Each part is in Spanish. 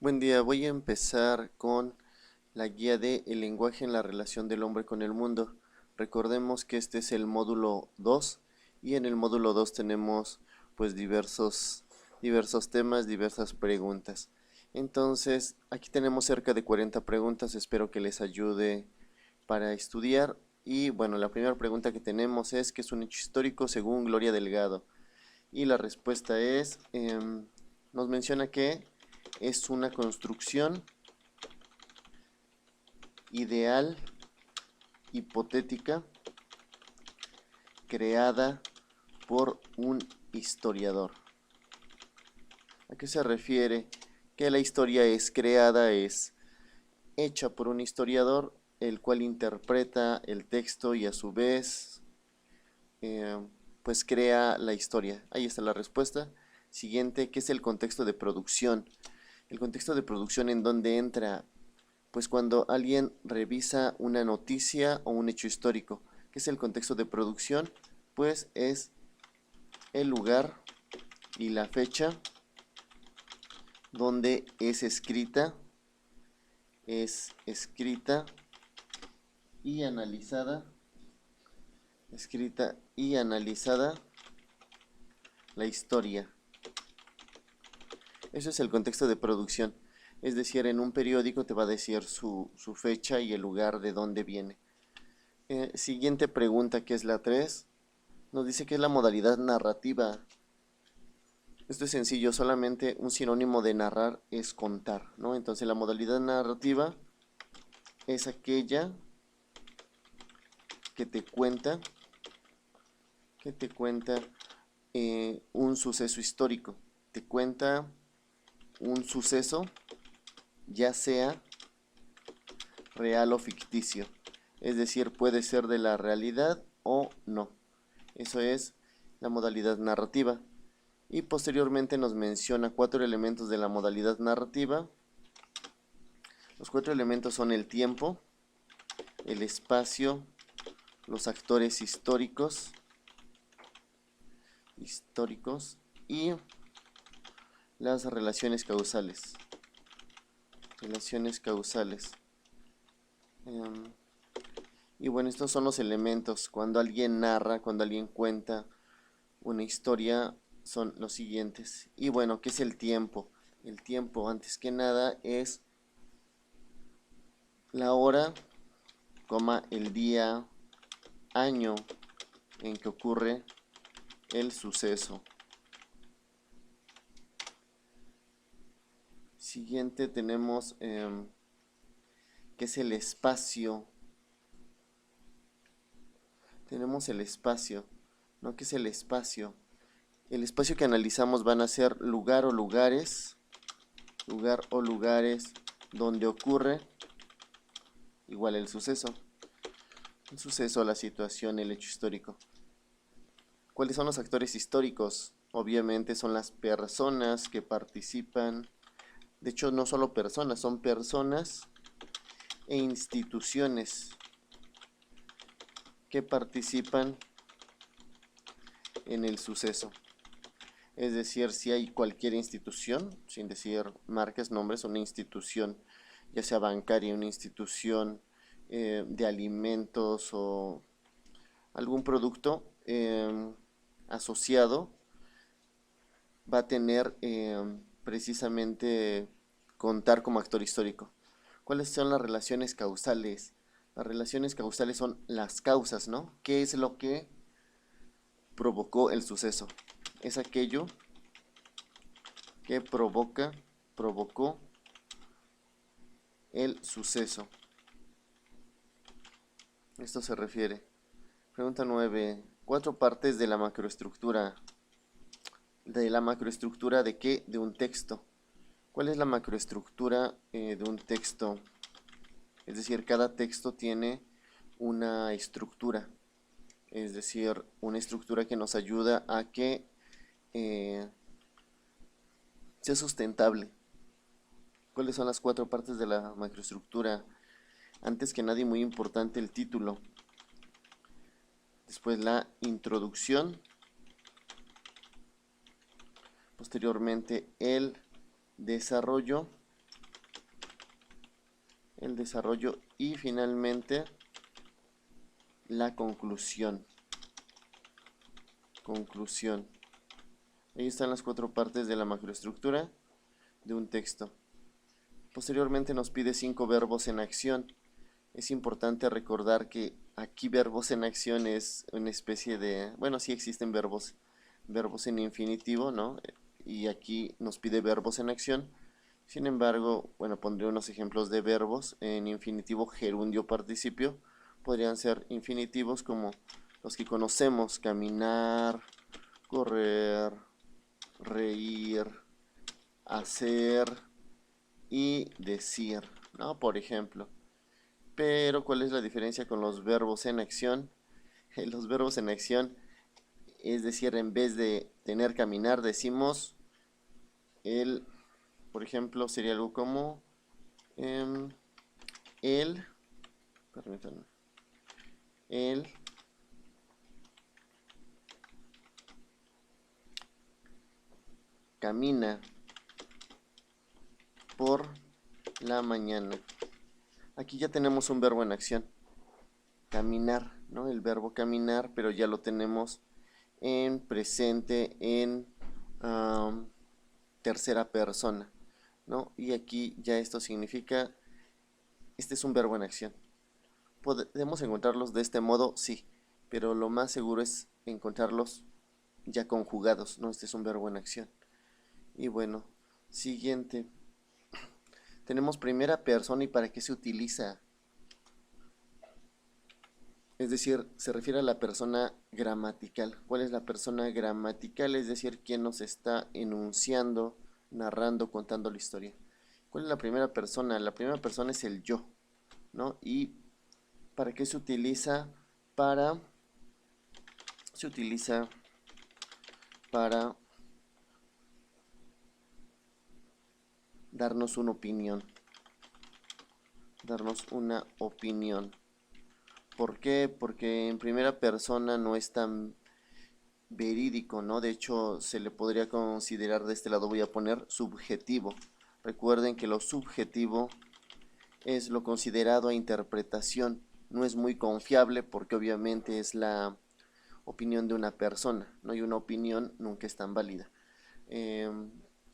Buen día, voy a empezar con la guía de el lenguaje en la relación del hombre con el mundo. Recordemos que este es el módulo 2 y en el módulo 2 tenemos pues diversos temas, diversas preguntas. Entonces, aquí tenemos cerca de 40 preguntas, espero que les ayude para estudiar. Y bueno, la primera pregunta que tenemos es ¿qué es un hecho histórico según Gloria Delgado? Y la respuesta es, nos menciona que es una construcción ideal, hipotética, creada por un historiador. ¿A qué se refiere? Que la historia es creada, es hecha por un historiador, el cual interpreta el texto y a su vez, eh, pues crea la historia. Ahí está la respuesta. Siguiente, ¿qué es el contexto de producción? El contexto de producción en donde entra pues cuando alguien revisa una noticia o un hecho histórico. ¿Qué es el contexto de producción? Pues es el lugar y la fecha donde es escrita y analizada, la historia. Eso es el contexto de producción. Es decir, en un periódico te va a decir su fecha y el lugar de donde viene. Siguiente pregunta, que es la 3. Nos dice que es la modalidad narrativa. Esto es sencillo, solamente un sinónimo de narrar es contar, ¿no? Entonces la modalidad narrativa es aquella que te cuenta, un suceso histórico. Te cuenta un suceso, ya sea real o ficticio. Es decir, puede ser de la realidad o no. Eso es la modalidad narrativa. Y posteriormente nos menciona 4 elementos de la modalidad narrativa. Los 4 elementos son el tiempo, el espacio, los actores históricos y las relaciones causales. Relaciones causales. Em, y bueno, estos son los elementos. Cuando alguien narra, cuando alguien cuenta una historia, son los siguientes. Y bueno, ¿qué es el tiempo? El tiempo, antes que nada, es la hora, el día, año en que ocurre el suceso. Siguiente tenemos que es el espacio. Tenemos el espacio, ¿no? ¿Qué es el espacio? El espacio que analizamos van a ser lugar o lugares donde ocurre igual el suceso. El suceso, la situación, el hecho histórico. ¿Cuáles son los actores históricos? Obviamente son las personas que participan. De hecho, no solo personas, son personas e instituciones que participan en el suceso. Es decir, si hay cualquier institución, sin decir marcas, nombres, una institución, ya sea bancaria, una institución de alimentos o algún producto asociado, va a tener precisamente contar como actor histórico. ¿Cuáles son las relaciones causales? Las relaciones causales son las causas, ¿no? ¿Qué es lo que provocó el suceso? Es aquello que provocó el suceso. Esto se refiere. Pregunta 9. 4 partes de la macroestructura. ¿De la macroestructura de qué? De un texto. ¿Cuál es la macroestructura de un texto? Es decir, cada texto tiene una estructura. Es decir, una estructura que nos ayuda a que eh, sea sustentable. ¿Cuáles son las 4 partes de la macroestructura? Antes que nada y muy importante el título. Después la introducción. Posteriormente el desarrollo el desarrollo y finalmente la conclusión. Conclusión. Ahí están las 4 partes de la macroestructura de un texto. Posteriormente nos pide 5 verbos en acción. Es importante recordar que aquí verbos en acción es una especie de... Bueno, sí existen verbos en infinitivo, ¿no? Y aquí nos pide verbos en acción. Sin embargo, bueno, pondré unos ejemplos de verbos en infinitivo gerundio participio. Podrían ser infinitivos como los que conocemos: caminar, correr, reír, hacer y decir, ¿no? Por ejemplo. Pero, ¿cuál es la diferencia con los verbos en acción? Los verbos en acción, es decir, en vez de tener caminar, decimos el, por ejemplo, sería algo como el, permítanme, el camina por la mañana. Aquí ya tenemos un verbo en acción, caminar, ¿no? El verbo caminar, pero ya lo tenemos en presente, en tercera persona, ¿no? Y aquí ya esto significa, este es un verbo en acción. ¿Podemos encontrarlos de este modo? Sí, pero lo más seguro es encontrarlos ya conjugados, ¿no? Este es un verbo en acción. Y bueno, siguiente. Tenemos primera persona y para qué se utiliza. Es decir, se refiere a la persona gramatical. ¿Cuál es la persona gramatical? Es decir, quién nos está enunciando, narrando, contando la historia. ¿Cuál es la primera persona? La primera persona es el yo, ¿no? ¿Y para qué se utiliza? Se utiliza para darnos una opinión. Darnos una opinión. ¿Por qué? Porque en primera persona no es tan verídico, ¿no? De hecho, se le podría considerar, de este lado voy a poner subjetivo. Recuerden que lo subjetivo es lo considerado a interpretación. No es muy confiable porque obviamente es la opinión de una persona, ¿no? Y una opinión nunca es tan válida.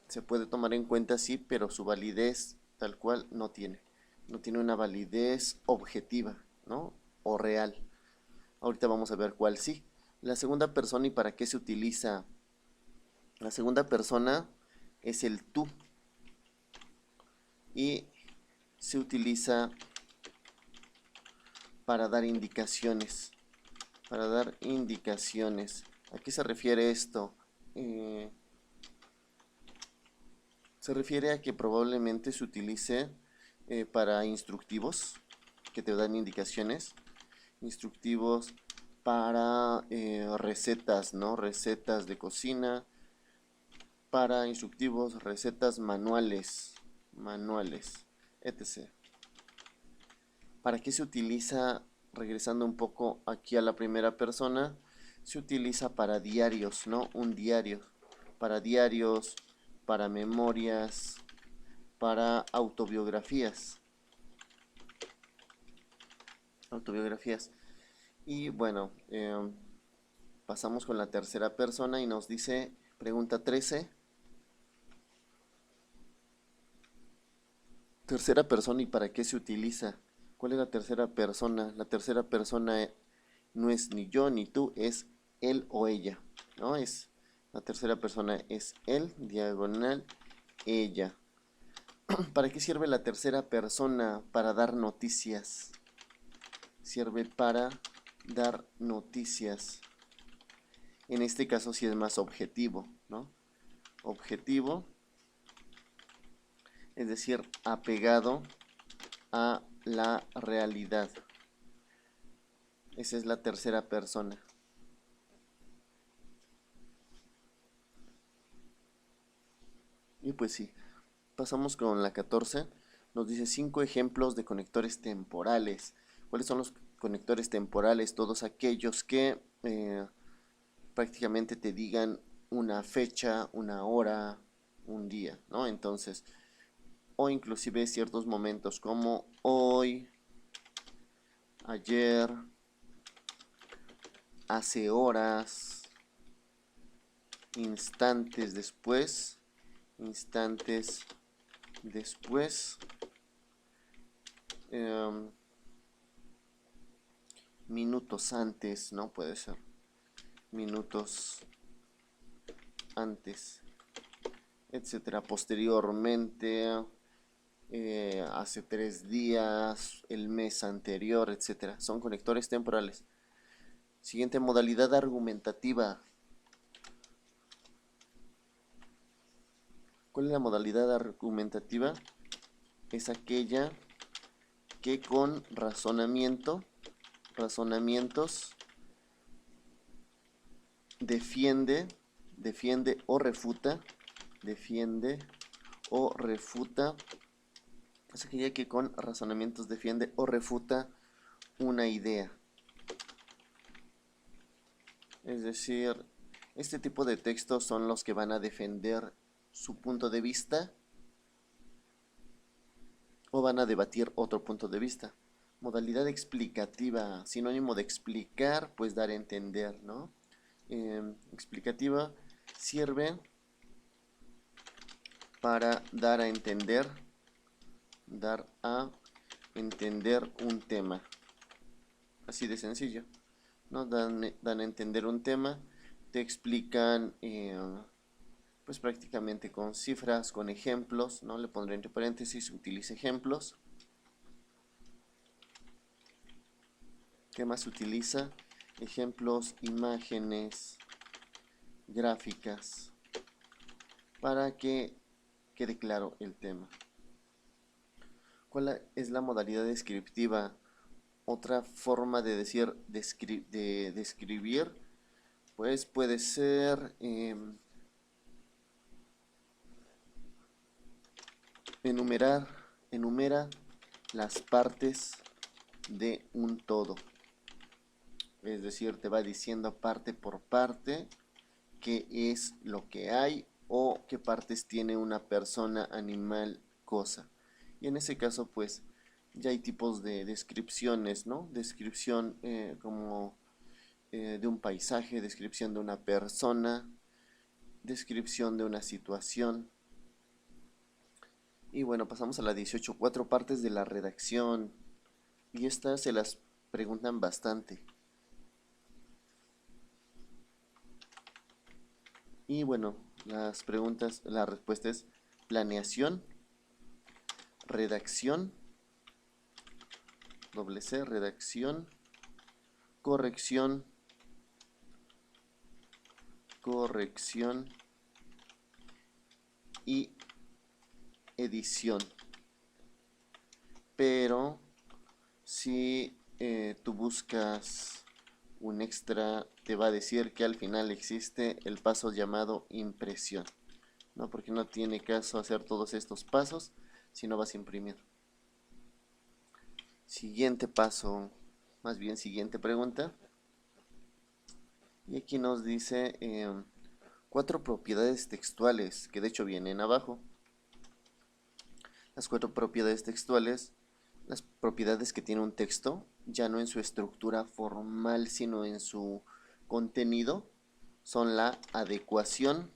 Se puede tomar en cuenta, sí, pero su validez tal cual no tiene. No tiene una validez objetiva, ¿no? O real. Ahorita vamos a ver cuál sí. La segunda persona y para qué se utiliza. La segunda persona es el tú y se utiliza para dar indicaciones. Para dar indicaciones. ¿A qué se refiere esto? Se refiere a que probablemente se utilice para instructivos que te dan indicaciones. Instructivos para recetas, ¿no? Recetas de cocina, para instructivos, recetas manuales, etc. ¿Para qué se utiliza? Regresando un poco aquí a la primera persona, se utiliza para diarios, ¿no? Un diario, para diarios, para memorias, para autobiografías. Autobiografías. Y bueno, pasamos con la tercera persona y nos dice, pregunta 13. Tercera persona y para qué se utiliza. ¿Cuál es la tercera persona? La tercera persona no es ni yo ni tú, es él o ella, ¿no? La tercera persona es él, diagonal, ella. ¿Para qué sirve la tercera persona? Para dar noticias. Sirve para dar noticias. En este caso sí es más objetivo, ¿no? Objetivo, es decir, apegado a la realidad. Esa es la tercera persona. Y pues sí, pasamos con la 14. Nos dice 5 ejemplos de conectores temporales. ¿Cuáles son los conectores temporales? Todos aquellos que prácticamente te digan una fecha, una hora, un día, ¿no? Entonces, o inclusive ciertos momentos como hoy, ayer, hace horas, instantes después, minutos antes, ¿no? Puede ser minutos antes, etcétera, posteriormente, hace 3 días, el mes anterior, etcétera. Son conectores temporales. Siguiente modalidad argumentativa. ¿Cuál es la modalidad argumentativa? Es aquella que con razonamientos defiende o refuta, es aquella que con razonamientos defiende o refuta una idea. Es decir, este tipo de textos son los que van a defender su punto de vista o van a debatir otro punto de vista. Modalidad explicativa, sinónimo de explicar, pues dar a entender, ¿no? Explicativa sirve para dar a entender un tema. Así de sencillo, ¿no? Dan a entender un tema, te explican pues prácticamente con cifras, con ejemplos, ¿no? Le pondré entre paréntesis, utiliza ejemplos. ¿Qué más se utiliza? Ejemplos, imágenes, gráficas, para que quede claro el tema. ¿Cuál es la modalidad descriptiva? Otra forma de decir, de describir, pues puede ser enumera las partes de un todo. Es decir, te va diciendo parte por parte qué es lo que hay o qué partes tiene una persona, animal, cosa. Y en ese caso, pues, ya hay tipos de descripciones, ¿no? Descripción como de un paisaje, descripción de una persona, descripción de una situación. Y bueno, pasamos a la 18, 4 partes de la redacción. Y estas se las preguntan bastante. Y bueno, la respuesta es planeación, redacción, redacción, corrección y edición. Pero si tú buscas un extra, te va a decir que al final existe el paso llamado impresión, ¿no? Porque no tiene caso hacer todos estos pasos si no vas a imprimir. Siguiente paso, más bien siguiente pregunta. Y aquí nos dice 4 propiedades textuales, que de hecho vienen abajo. Las 4 propiedades textuales, las propiedades que tiene un texto, ya no en su estructura formal, sino en su contenido, son la adecuación,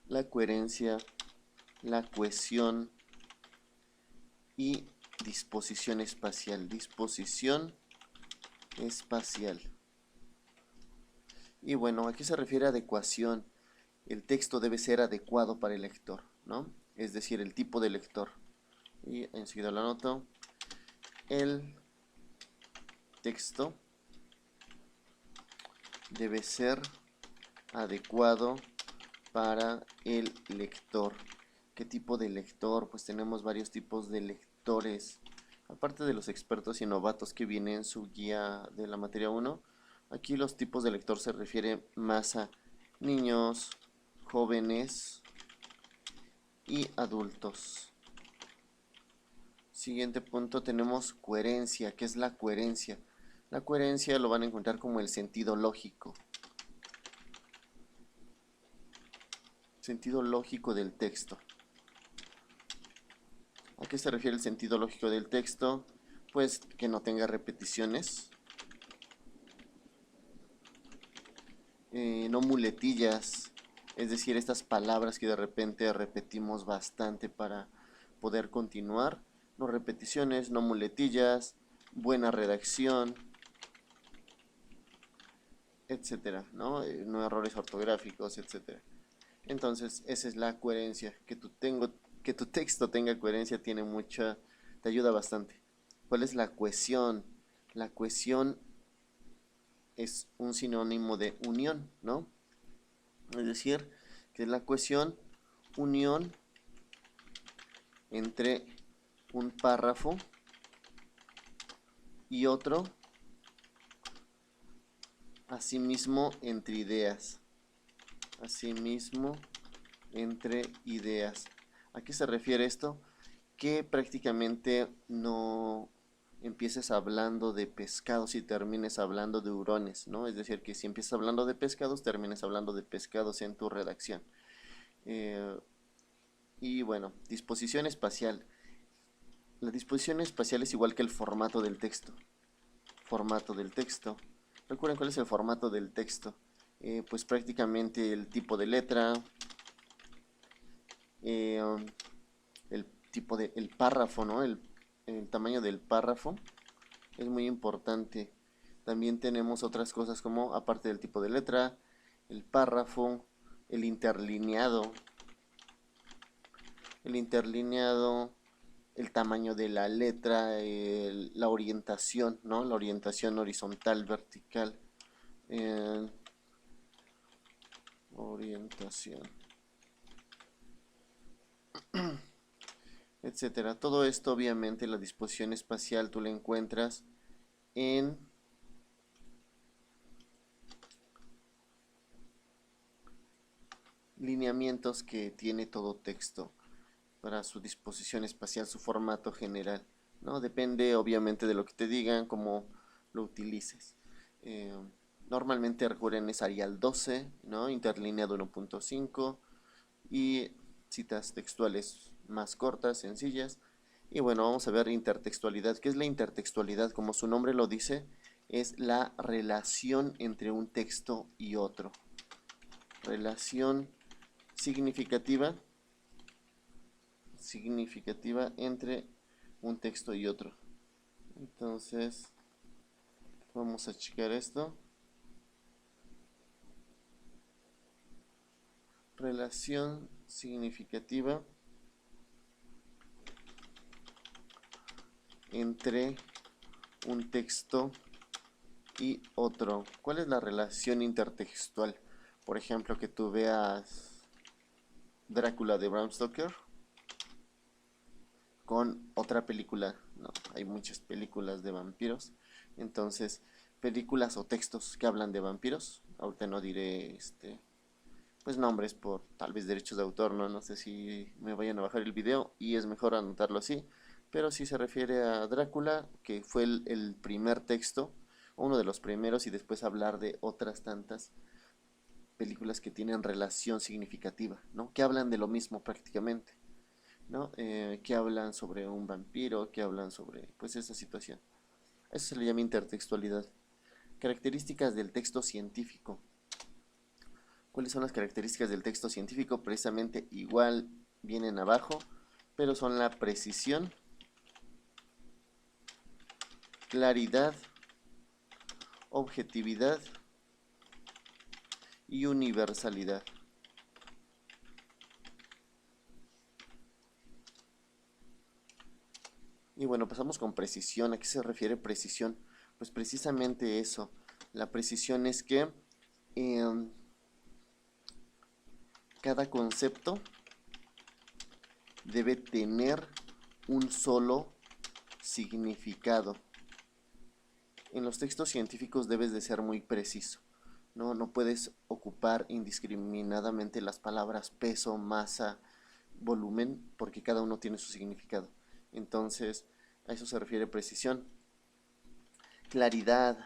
la coherencia, la cohesión y disposición espacial. Y bueno, ¿a qué se refiere adecuación? El texto debe ser adecuado para el lector, ¿no? Es decir, el tipo de lector. Y enseguida lo anoto. El texto debe ser adecuado para el lector. ¿Qué tipo de lector? Pues tenemos varios tipos de lectores. Aparte de los expertos y novatos que vienen en su guía de la materia 1, aquí los tipos de lector se refieren más a niños, jóvenes y adultos. Siguiente punto tenemos coherencia. ¿Qué es la coherencia? La coherencia lo van a encontrar como el sentido lógico. Sentido lógico del texto. ¿A qué se refiere el sentido lógico del texto? Pues que no tenga repeticiones, no muletillas, es decir, estas palabras que de repente repetimos bastante para poder continuar. No repeticiones, no muletillas, buena redacción, etcétera, ¿no? No errores ortográficos, etcétera. Entonces, esa es la coherencia. Que tu texto tenga coherencia te ayuda bastante. ¿Cuál es la cohesión? La cohesión es un sinónimo de unión, ¿no? Es decir, que es la cohesión, unión entre un párrafo y otro, asimismo entre ideas. Asimismo entre ideas. ¿A qué se refiere esto? Que prácticamente no empieces hablando de pescados y termines hablando de hurones, ¿no? Es decir, que si empiezas hablando de pescados, termines hablando de pescados en tu redacción. Y bueno, disposición espacial. La disposición espacial es igual que el formato del texto. Formato del texto. Recuerden cuál es el formato del texto. Pues prácticamente el tipo de letra, el tipo de el párrafo, ¿no? El tamaño del párrafo es muy importante. También tenemos otras cosas como, aparte del tipo de letra, el párrafo, el interlineado, el tamaño de la letra, la orientación, ¿no? La orientación horizontal, vertical, orientación, etcétera. Todo esto, obviamente, la disposición espacial tú la encuentras en lineamientos que tiene todo texto para su disposición espacial, su formato general, ¿no? Depende obviamente de lo que te digan, cómo lo utilices. Eh, Normalmente recurren es Arial 12, ¿no? Interlineado 1.5 y citas textuales más cortas, sencillas. Y bueno, vamos a ver intertextualidad. ¿Qué es la intertextualidad? Como su nombre lo dice, es la relación entre un texto y otro. Relación significativa entre un texto y otro. Entonces, vamos a checar esto. Relación significativa entre un texto y otro. ¿Cuál es la relación intertextual? Por ejemplo, que tú veas Drácula de Bram Stoker con otra película. No, hay muchas películas de vampiros. Entonces, películas o textos que hablan de vampiros. Ahorita no diré pues nombres por tal vez derechos de autor, ¿no? No sé si me vayan a bajar el video y es mejor anotarlo así. Pero si se refiere a Drácula, que fue el primer texto, uno de los primeros, y después hablar de otras tantas películas que tienen relación significativa, ¿no? Que hablan de lo mismo prácticamente, ¿no? Que hablan sobre un vampiro, que hablan sobre, pues, esa situación. Eso se le llama intertextualidad. Características del texto científico. ¿Cuáles son las características del texto científico? Precisamente igual vienen abajo, pero son la precisión, claridad, objetividad y universalidad. Y bueno, pasamos con precisión. ¿A qué se refiere precisión? Pues precisamente eso. La precisión es que cada concepto debe tener un solo significado. En los textos científicos debes de ser muy preciso. No puedes ocupar indiscriminadamente las palabras peso, masa, volumen, porque cada uno tiene su significado. Entonces, a eso se refiere precisión. claridad,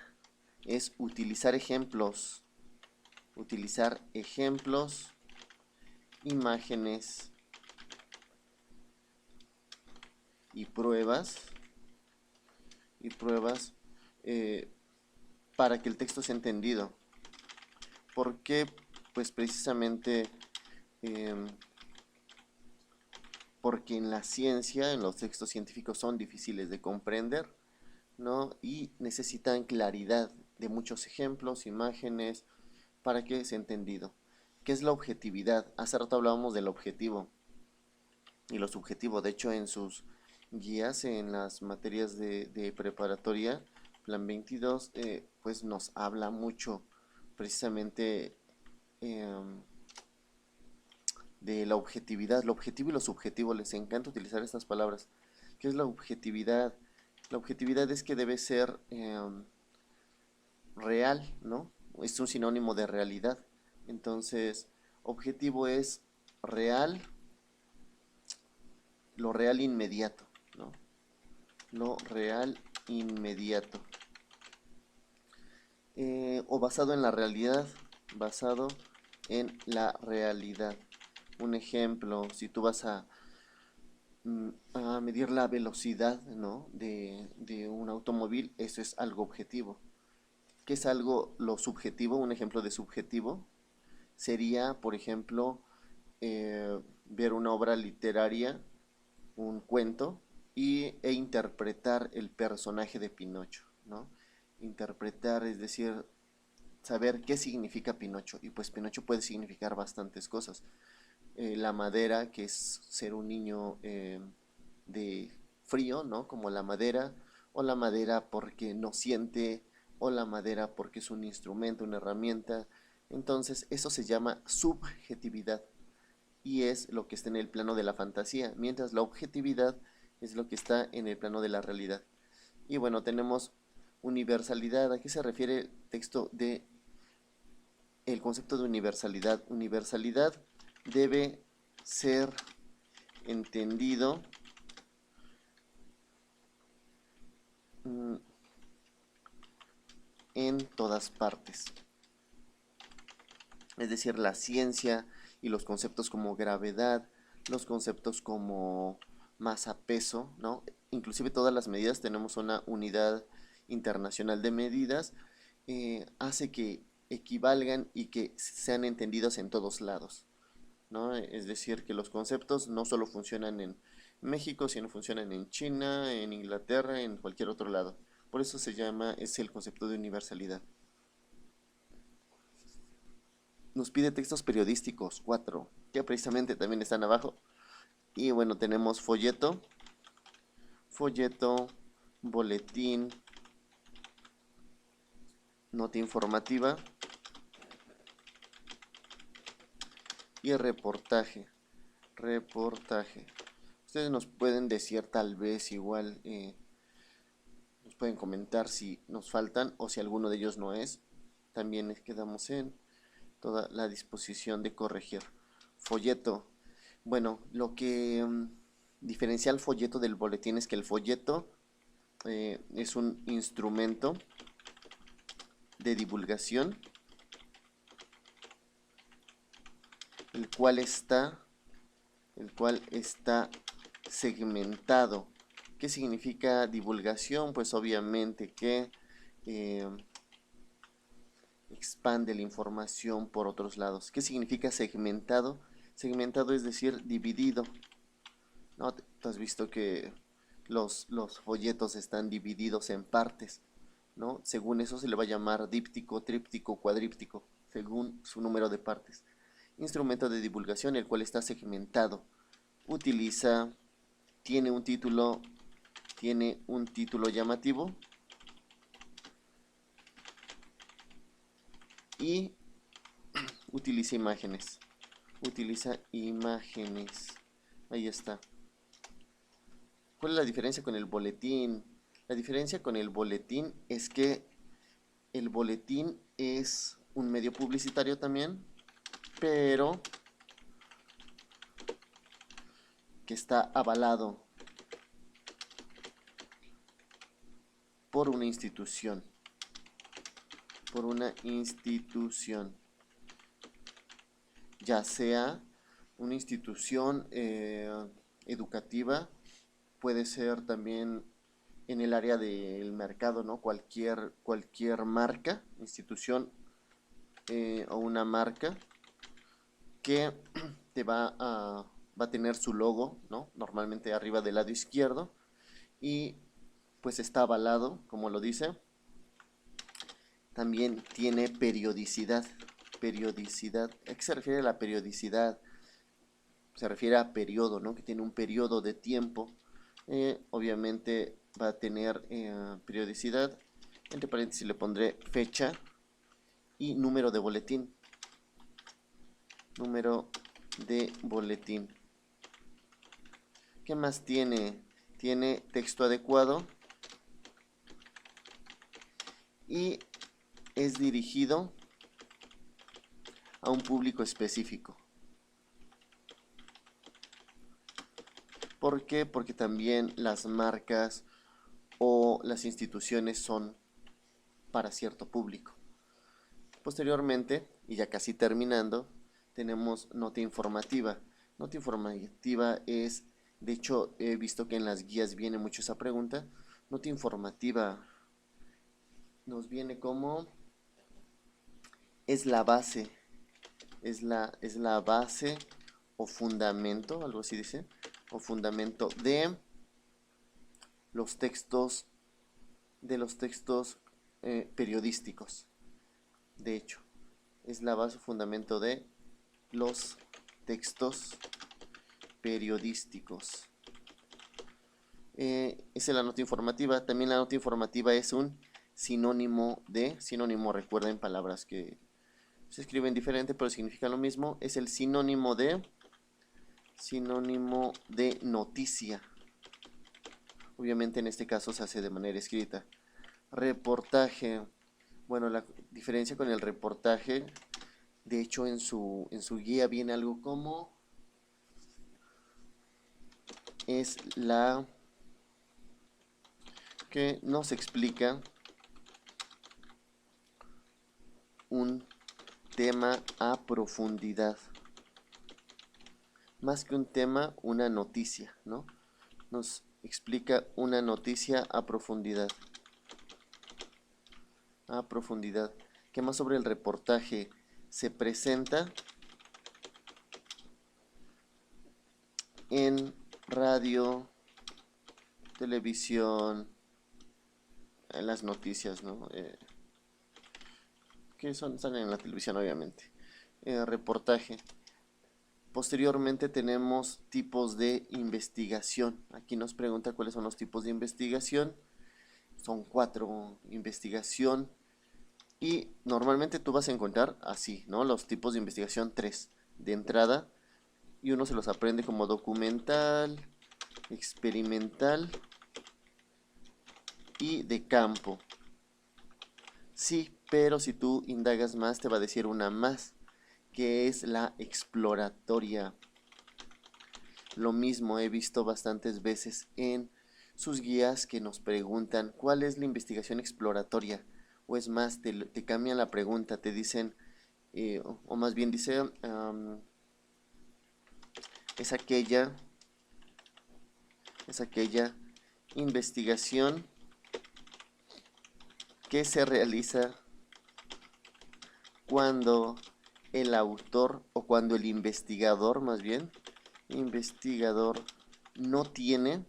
es utilizar ejemplos, imágenes y pruebas, eh, para que el texto sea entendido. ¿Por qué? Pues precisamente porque en la ciencia, en los textos científicos son difíciles de comprender, ¿no? Y necesitan claridad de muchos ejemplos, imágenes, para que sea entendido. ¿Qué es la objetividad? Hace rato hablábamos del objetivo y lo subjetivo. De hecho, en sus guías, en las materias de preparatoria, plan 22, pues nos habla mucho precisamente de la objetividad. Lo objetivo y lo subjetivo, les encanta utilizar estas palabras. ¿Qué es la objetividad? La objetividad es que debe ser real, ¿no? Es un sinónimo de realidad. Entonces, objetivo es real, lo real inmediato, ¿no? Lo real inmediato. O basado en la realidad, basado en la realidad. Un ejemplo, si tú vas a medir la velocidad, ¿no? de un automóvil, eso es algo objetivo. ¿Qué es algo lo subjetivo? Un ejemplo de subjetivo sería, por ejemplo, ver una obra literaria, un cuento, e interpretar el personaje de Pinocho, ¿no? Interpretar, es decir, saber qué significa Pinocho. Y pues Pinocho puede significar bastantes cosas. La madera, que es ser un niño de frío, ¿no? Como la madera, o la madera porque no siente, o la madera porque es un instrumento, una herramienta. Entonces, eso se llama subjetividad y es lo que está en el plano de la fantasía, mientras la objetividad es lo que está en el plano de la realidad. Y bueno, tenemos universalidad. ¿A qué se refiere el texto de el concepto de universalidad? Universalidad debe ser entendido en todas partes. Es decir, la ciencia y los conceptos como gravedad, los conceptos como masa-peso, ¿no? Inclusive todas las medidas, tenemos una unidad internacional de medidas, hace que equivalgan y que sean entendidos en todos lados, ¿no? Es decir, que los conceptos no solo funcionan en México, sino funcionan en China, en Inglaterra, en cualquier otro lado. Por eso es el concepto de universalidad. Nos pide textos periodísticos, 4, que precisamente también están abajo. Y bueno, tenemos folleto, boletín, nota informativa y reportaje. Ustedes nos pueden decir tal vez igual, nos pueden comentar si nos faltan o si alguno de ellos no es. También quedamos en toda la disposición de corregir. Folleto. Bueno, lo que diferencia el folleto del boletín es que el folleto es un instrumento de divulgación, el cual está segmentado. ¿Qué significa divulgación? Pues obviamente que expande la información por otros lados. ¿Qué significa segmentado? Segmentado es decir, dividido. ¿No? Tú has visto que los folletos están divididos en partes, ¿no? Según eso se le va a llamar díptico, tríptico, cuadríptico, según su número de partes. Instrumento de divulgación, el cual está segmentado. Utiliza, tiene un título llamativo y utiliza imágenes. Ahí está. ¿Cuál es la diferencia con el boletín? La diferencia con el boletín es que el boletín es un medio publicitario también, pero que está avalado por una institución. Por una institución. Ya sea una institución educativa, puede ser también en el área del mercado, ¿no? Cualquier marca, institución o una marca que te va a tener su logo, ¿no? Normalmente arriba del lado izquierdo, y pues está avalado, como lo dice. También tiene periodicidad. Periodicidad. ¿A qué se refiere la periodicidad? Se refiere a periodo, ¿no? Que tiene un periodo de tiempo. Obviamente va a tener periodicidad. Entre paréntesis le pondré fecha y número de boletín. Número de boletín. ¿Qué más tiene? Tiene texto adecuado y es dirigido a un público específico. ¿Por qué? Porque también las marcas o las instituciones son para cierto público. Posteriormente, y ya casi terminando, tenemos nota informativa. Nota informativa es, de hecho, he visto que en las guías viene mucho esa pregunta. Nota informativa nos viene como es la base, es la base o fundamento, algo así dice, o fundamento de los textos, periodísticos. De hecho, es la base o fundamento de los textos periodísticos. Esa es la nota informativa. También la nota informativa es un sinónimo de, recuerden palabras que se escriben diferente pero significan lo mismo, es el sinónimo de noticia. Obviamente en este caso se hace de manera escrita. Reportaje. Bueno, la diferencia con el reportaje, de hecho en su guía viene algo como es la que nos explica un tema a profundidad. Más que un tema, una noticia, ¿no? Nos explica una noticia a profundidad. A profundidad. ¿Qué más sobre el reportaje? Se presenta en radio, televisión, en las noticias, ¿no? Que salen en la televisión, obviamente. Reportaje. Posteriormente tenemos tipos de investigación. Aquí nos pregunta cuáles son los tipos de investigación. Son 4. Investigación. Y normalmente tú vas a encontrar así, ¿no? Los tipos de investigación 3 de entrada. Y uno se los aprende como documental, experimental y de campo. Sí, pero si tú indagas más te va a decir una más, que es la exploratoria. Lo mismo he visto bastantes veces en sus guías que nos preguntan ¿cuál es la investigación exploratoria? O es más, te cambian la pregunta, te dicen, o más bien dice, es aquella investigación que se realiza cuando el autor o cuando el investigador, más bien, no tiene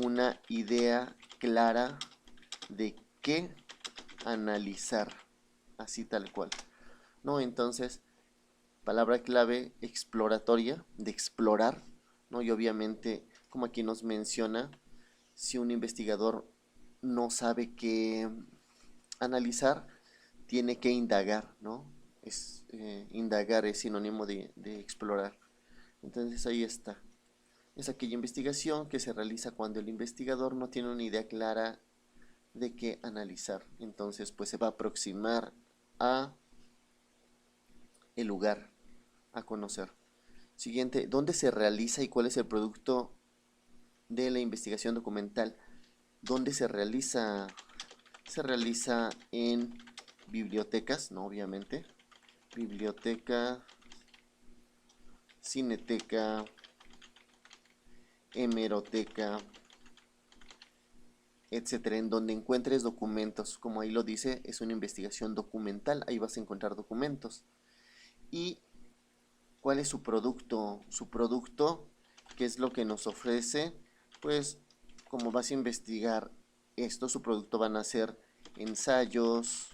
una idea clara de qué analizar, así tal cual, ¿no? Entonces, palabra clave exploratoria, de explorar, ¿no? Y obviamente, como aquí nos menciona, si un investigador no sabe qué analizar, tiene que indagar, ¿no? Indagar es sinónimo de explorar. Entonces ahí está. Es aquella investigación que se realiza cuando el investigador no tiene una idea clara de qué analizar. Entonces pues se va a aproximar a el lugar a conocer. Siguiente, ¿dónde se realiza y cuál es el producto de la investigación documental? ¿Dónde se realiza? Se realiza en bibliotecas, ¿no? Obviamente. Biblioteca, cineteca, hemeroteca, etcétera, en donde encuentres documentos, como ahí lo dice, es una investigación documental, ahí vas a encontrar documentos. ¿Y cuál es su producto? Su producto, ¿qué es lo que nos ofrece? Pues como vas a investigar esto, su producto van a ser ensayos,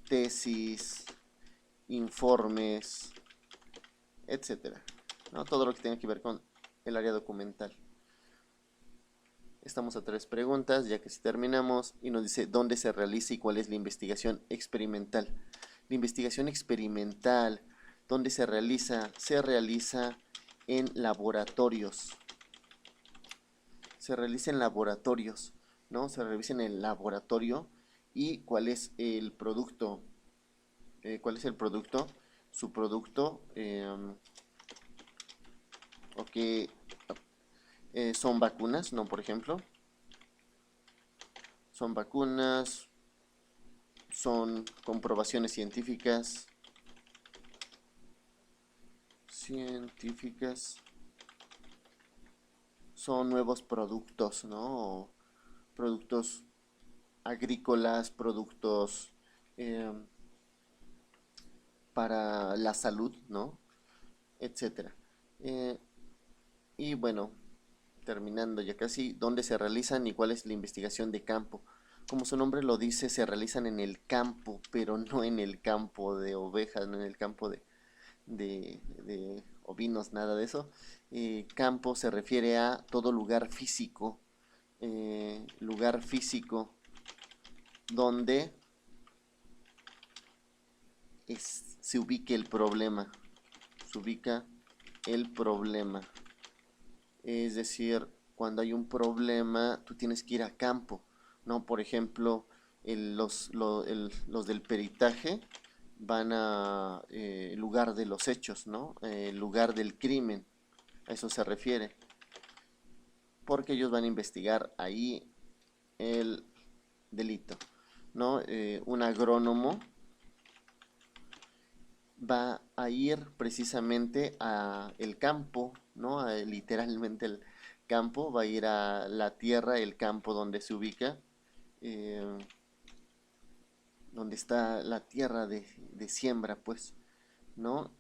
tesis, informes, etcétera, ¿no? Todo lo que tenga que ver con el área documental. Estamos a 3 preguntas, ya que si terminamos, y nos dice dónde se realiza y cuál es la investigación experimental. La investigación experimental, ¿dónde se realiza? Se realiza en laboratorios. Se realiza en laboratorios, ¿no? Se realiza en el laboratorio. ¿Y cuál es el producto? ¿Cuál es el producto? Su producto, ok, son vacunas, ¿no? Por ejemplo, son vacunas, son comprobaciones científicas, son nuevos productos, ¿no? Productos agrícolas, productos eh, para la salud, ¿no? Etcétera. Eh, y bueno, terminando ya casi, ¿dónde se realizan y cuál es la investigación de campo? Como su nombre lo dice, se realizan en el campo, pero no en el campo de ovejas, no en el campo de ovinos, nada de eso. Campo se refiere a todo lugar físico donde se ubique el problema, se ubica el problema. Es decir, cuando hay un problema, tú tienes que ir a campo, ¿no? Por ejemplo, los del peritaje van a lugar de los hechos, ¿no? Lugar del crimen, a eso se refiere, porque ellos van a investigar ahí el delito, ¿no? Un agrónomo va a ir precisamente a el campo, ¿no? Literalmente el campo, va a ir a la tierra, el campo donde se ubica, eh, donde está la tierra de siembra, pues, ¿no?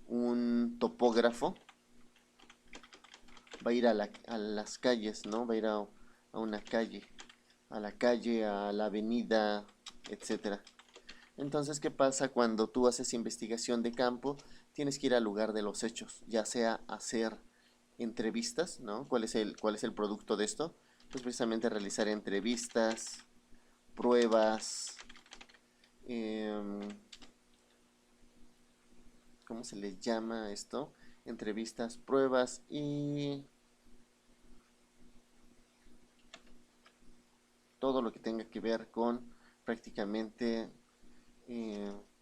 Un topógrafo va a ir a las calles, ¿no? Va a ir a una calle, a la calle, a la avenida, etcétera. Entonces, ¿qué pasa cuando tú haces investigación de campo? Tienes que ir al lugar de los hechos, ya sea hacer entrevistas, ¿no? Cuál es el producto de esto? Pues precisamente realizar entrevistas, pruebas, em, ¿cómo se les llama esto? Entrevistas, pruebas y todo lo que tenga que ver con prácticamente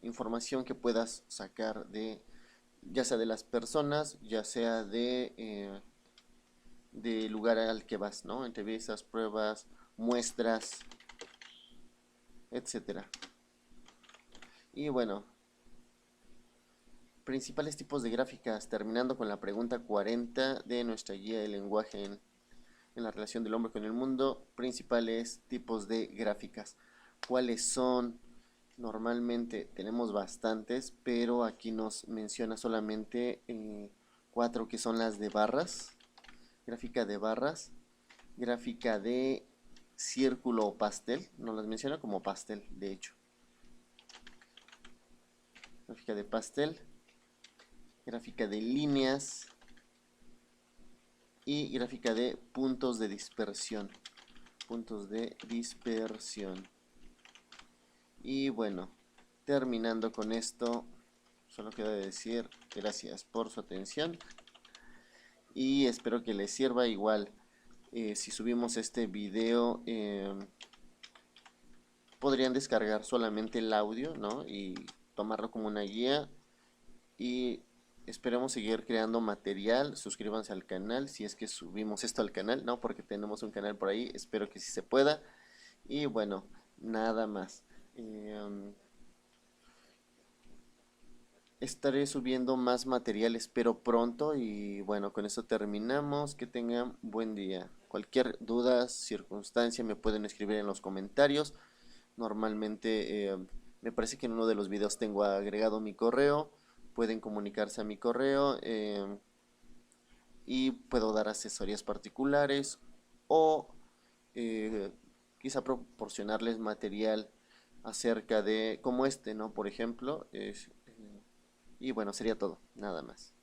información que puedas sacar ya sea de las personas, ya sea de lugar al que vas, ¿no? Entrevistas, pruebas, muestras, etcétera. Y bueno, principales tipos de gráficas, terminando con la pregunta 40 de nuestra guía de lenguaje en la relación del hombre con el mundo. Principales tipos de gráficas. ¿Cuáles son? Normalmente tenemos bastantes, pero aquí nos menciona solamente 4, que son las de barras. Gráfica de barras, gráfica de círculo o pastel, nos las menciona como pastel, de hecho. Gráfica de pastel, gráfica de líneas y gráfica de puntos de dispersión. Puntos de dispersión. Y bueno, terminando con esto, solo queda decir gracias por su atención y espero que les sirva. Igual, si subimos este video, podrían descargar solamente el audio, ¿no? Y tomarlo como una guía y esperemos seguir creando material. Suscríbanse al canal si es que subimos esto al canal, ¿no? Porque tenemos un canal por ahí, espero que sí se pueda. Y bueno, nada más. Estaré subiendo más material, espero pronto. Y bueno, con esto terminamos. Que tengan buen día. Cualquier duda, circunstancia, me pueden escribir en los comentarios. Normalmente me parece que en uno de los videos tengo agregado mi correo. Pueden comunicarse a mi correo y puedo dar asesorías particulares o eh, quizá proporcionarles material acerca de como este, ¿no? Por ejemplo, y bueno, sería todo, nada más.